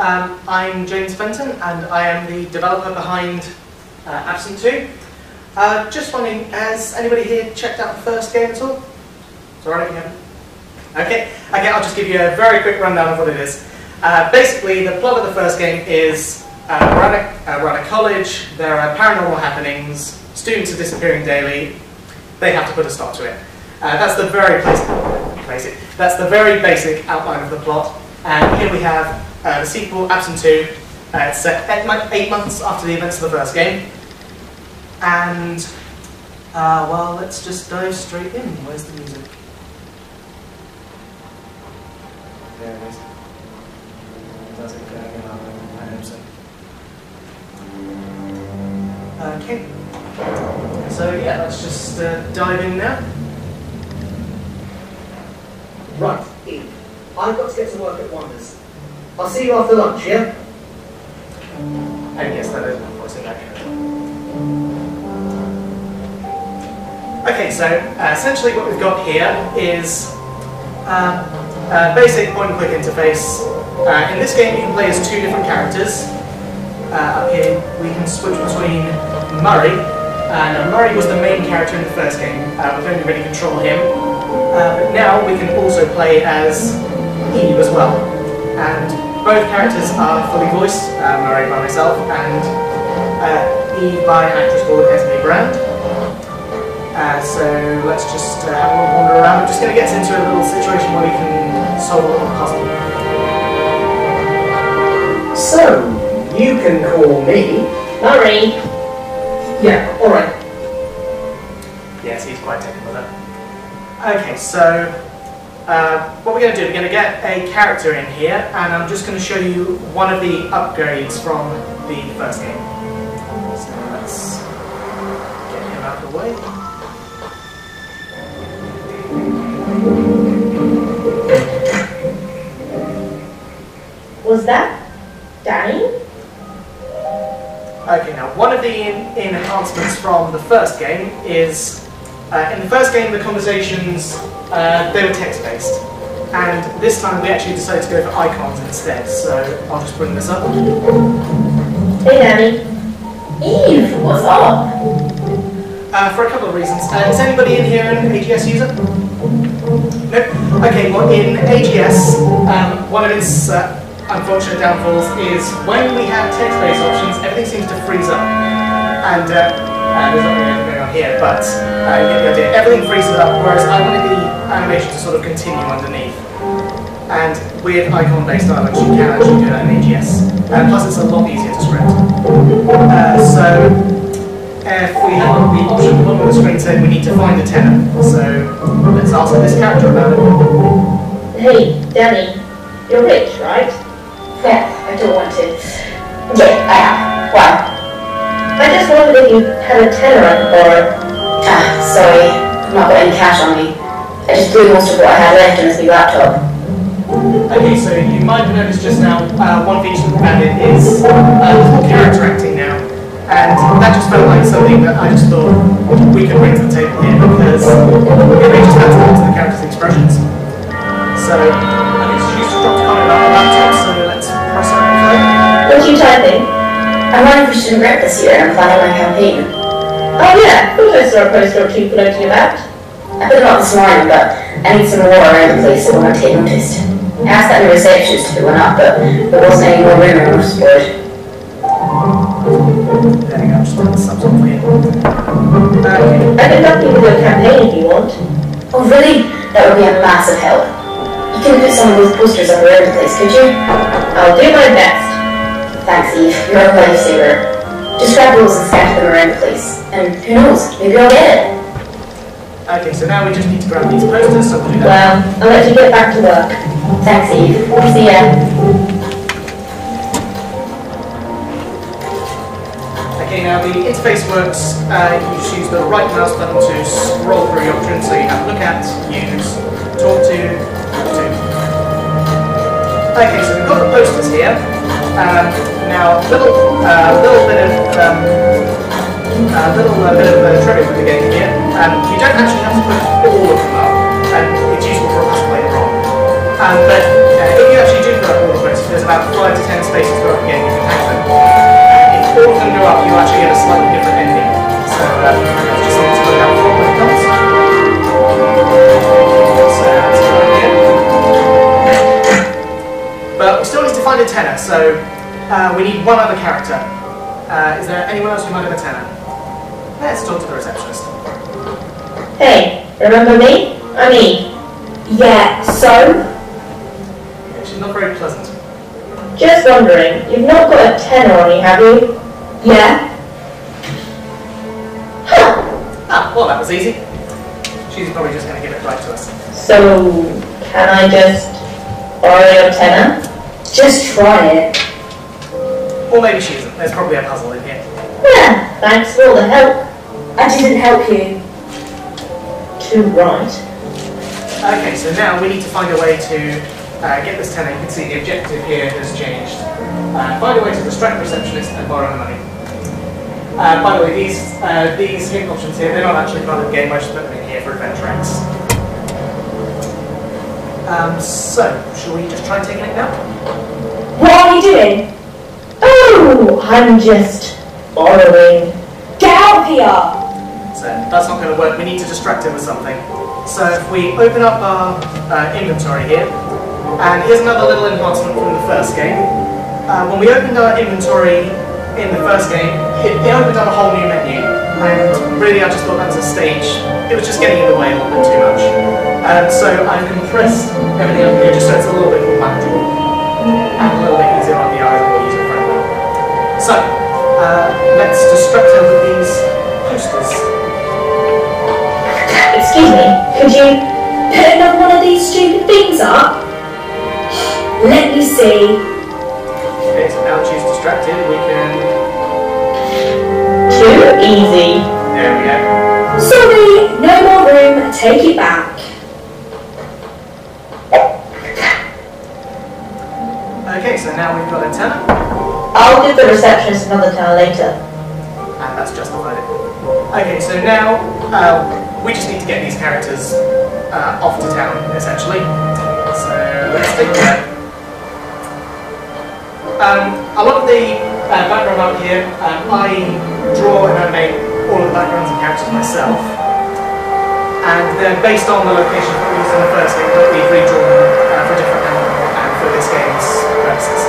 I'm James Fenton, and I am the developer behind Absent 2. Just wondering, has anybody here checked out the first game at all? It's alright if you haven't. Okay, I'll just give you a very quick rundown of what it is. Basically, the plot of the first game is we're at a college, there are paranormal happenings, students are disappearing daily, they have to put a stop to it. That's the very that's the very basic outline of the plot. And here we have the sequel, Absent 2. It's set 8 months after the events of the first game. And, well, let's just dive straight in. Where's the music? There it is. Does it go? I hope so. Okay. So, yeah, let's just dive in now. Right, Eve. I've got to get to work at Wonders. I'll see you after lunch, yeah? And yes, that is my voice in that. Okay, so essentially what we've got here is a basic point-and-click interface. In this game, you can play as 2 different characters. Up here, we can switch between Murray. Now, Murray was the main character in the first game. We can only really control him. But now we can also play as Eve as well. And both characters are fully voiced, Murray by myself and Eve by an actress called Esme Brand. So let's just have a little wander around. I'm just going to get us into a little situation where we can solve a little puzzle. So, you can call me Murray. Yeah, alright. Yes, he's quite taken with that. Okay, so what we're going to do, we're going to get a character in here, and I'm just going to show you one of the upgrades from the first game. So let's get him out of the way. Was that Danny? Okay, now one of the enhancements from the first game is in the first game, the conversations, they were text-based. And this time we actually decided to go for icons instead, so I'll just bring this up. Hey Danny. Eve, what's up? For a couple of reasons. Is anybody in here an AGS user? No? Okay, well in AGS, one of its unfortunate downfalls is when we have text-based options, everything seems to freeze up. And there's not really anything going on here, but you get the idea. Everything freezes up, whereas I wanted the animation to sort of continue underneath. And with icon-based dialogues, you can actually do that in AGS. Plus, it's a lot easier to script. So, if we have the option at the bottom of the screen saying we need to find a tenor, so let's ask this character about it. Hey, Danny, you're rich, right? Yeah, I don't want to. Yeah, I am. Why? I just wondered if you had a tenner I could borrow. Sorry, I've not got any cash on me. I just threw most of what I had left in this new laptop. Okay, so you might have noticed just now, one feature that we've added is little character acting now. And that just felt like something that I just thought we could bring to the table here, because it may just add to the character's expressions. So, I guess you just dropped a comment about the laptop, so let's press on it further. What are you typing? I'm running for student rep this year and I'm planning my campaign. Oh yeah, I thought I saw a poster or 2 floating about. I put it up this morning, but I need some more around the place so it won't take noticed. I asked that new receptionist to put one up, but there wasn't any more room on the board. There we go, just put the subs on for you. I can help you with your campaign if you want. Oh really? That would be a massive help. You could put some of those posters up around the place, could you? I'll do my best. Thanks, Eve. You're a lifesaver. Just grab those and scatter them around the place. And who knows, maybe I'll get it. Okay, so now we just need to grab these posters, so we'll do that. Well, I'll let you get back to work. Thanks, Eve. See ya. Okay, now the interface works. You choose the right mouse button to scroll through the options, so you have look at, use, talk to, talk to. Okay, so we've got the posters here. Now, little bit of trivia with the game here. You don't actually have to put all of them up, and it's useful for us to play it wrong. But if you actually do put up all the posters, there's about 5 to 10 spaces throughout the game you can hang them. If all of them go up, you actually get a slightly different ending. So just something to look out for when it comes. So that's right here. But we still need to find a tenor, so we need one other character. Is there anyone else who might have a tenor? Let's talk to the receptionist. Hey, remember me? I'm Eve. Yeah, so? Yeah, she's not very pleasant. Just wondering, you've not got a tenor on you, have you? Yeah. Huh. Ah, well that was easy. She's probably just going to give it right to us. So, can I just borrow your tenor? Just try it. Or maybe she isn't. There's probably a puzzle in here. Yeah, thanks for all the help. I didn't help you. Too right. Okay, so now we need to find a way to get this tenor. You can see the objective here has changed. Find a way to distract the receptionist and borrow her money. By the way, these hint options here, they're not actually part of the game. I just put them in here for AdventureX. So, shall we just try and take it now? What are you doing? Oh, I'm just borrowing. Get out of here! So that's not going to work. We need to distract him with something. So if we open up our inventory here, and here's another little enhancement from the first game. When we opened our inventory in the first game, it opened up a whole new menu, and really I just thought that was a stage. It was just getting in the way a little bit too much. So I've compressed everything up here just so it's a little bit more manageable and a little bit easier on the eyes and more user friendly. So let's distract her with these posters. Excuse me, could you Put another one of these stupid things up? Let me see. Okay, so now that she's distracted, we can... Too easy. There we go. Sorry, no more room. Take it back. Okay, so now we've got a tenor, I'll give the receptionist another tenor later. and that's justified it. Okay, so now we just need to get these characters off to town, essentially. So let's take a look. A lot of the background out here, I draw and animate all of the backgrounds and characters myself, and they're based on the location that we used in the first game, but we've redrawn for different animal and for this game's purposes.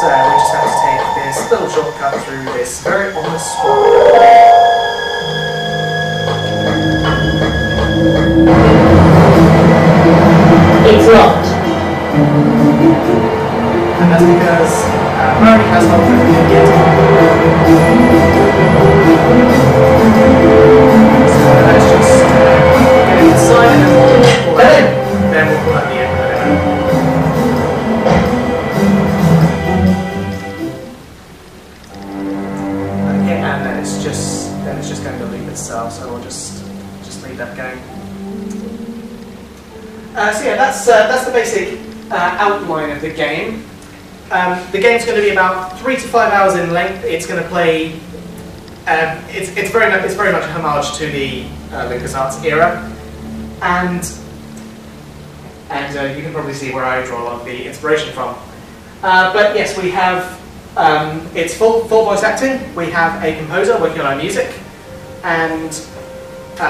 So we just have to take this little shortcut through this very ominous swamp. It's locked. And that's because Murray has not everything yet. So let's just get inside and then we'll pull that in. Then we'll pull out the end of it. Okay, and then it's just going to loop itself, so we'll just leave that going. So yeah, that's the basic outline of the game. The game's going to be about 3 to 5 hours in length. It's going to play. It's very much a homage to the LucasArts era, and you can probably see where I draw a lot of the inspiration from. But yes, we have it's full voice acting. We have a composer working on our music, and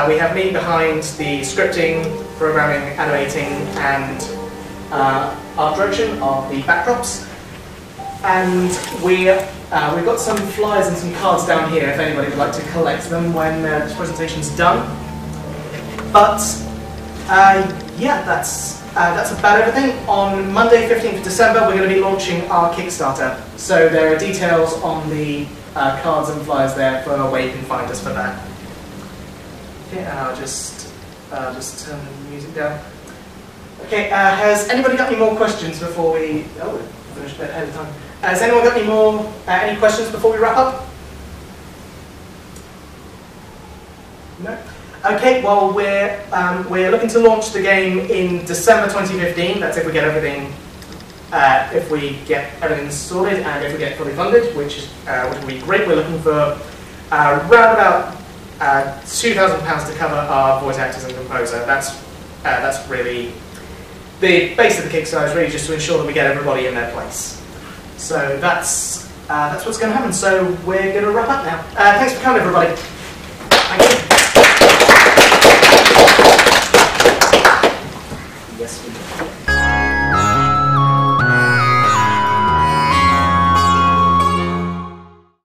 we have me behind the scripting, programming, animating, and art direction of the backdrops. And we've got some flyers and some cards down here if anybody would like to collect them when this presentation's done. But yeah, that's about everything. On Monday, 15th of December, we're going to be launching our Kickstarter. So there are details on the cards and flyers there for where you can find us for that. Okay, and I'll just turn the music down. Okay, has anybody got any more questions before we... Oh, we finished a bit ahead of time. Has anyone got any questions before we wrap up? No? Okay, well we're looking to launch the game in December 2015. That's if we get everything sorted and if we get fully funded, which would be great. We're looking for around about £2,000 to cover our voice actors and composer. That's really the base of the Kickstarter is really just to ensure that we get everybody in their place. So that's what's going to happen. So we're going to wrap up now. Thanks for coming, everybody. Thank you. Yes, we do.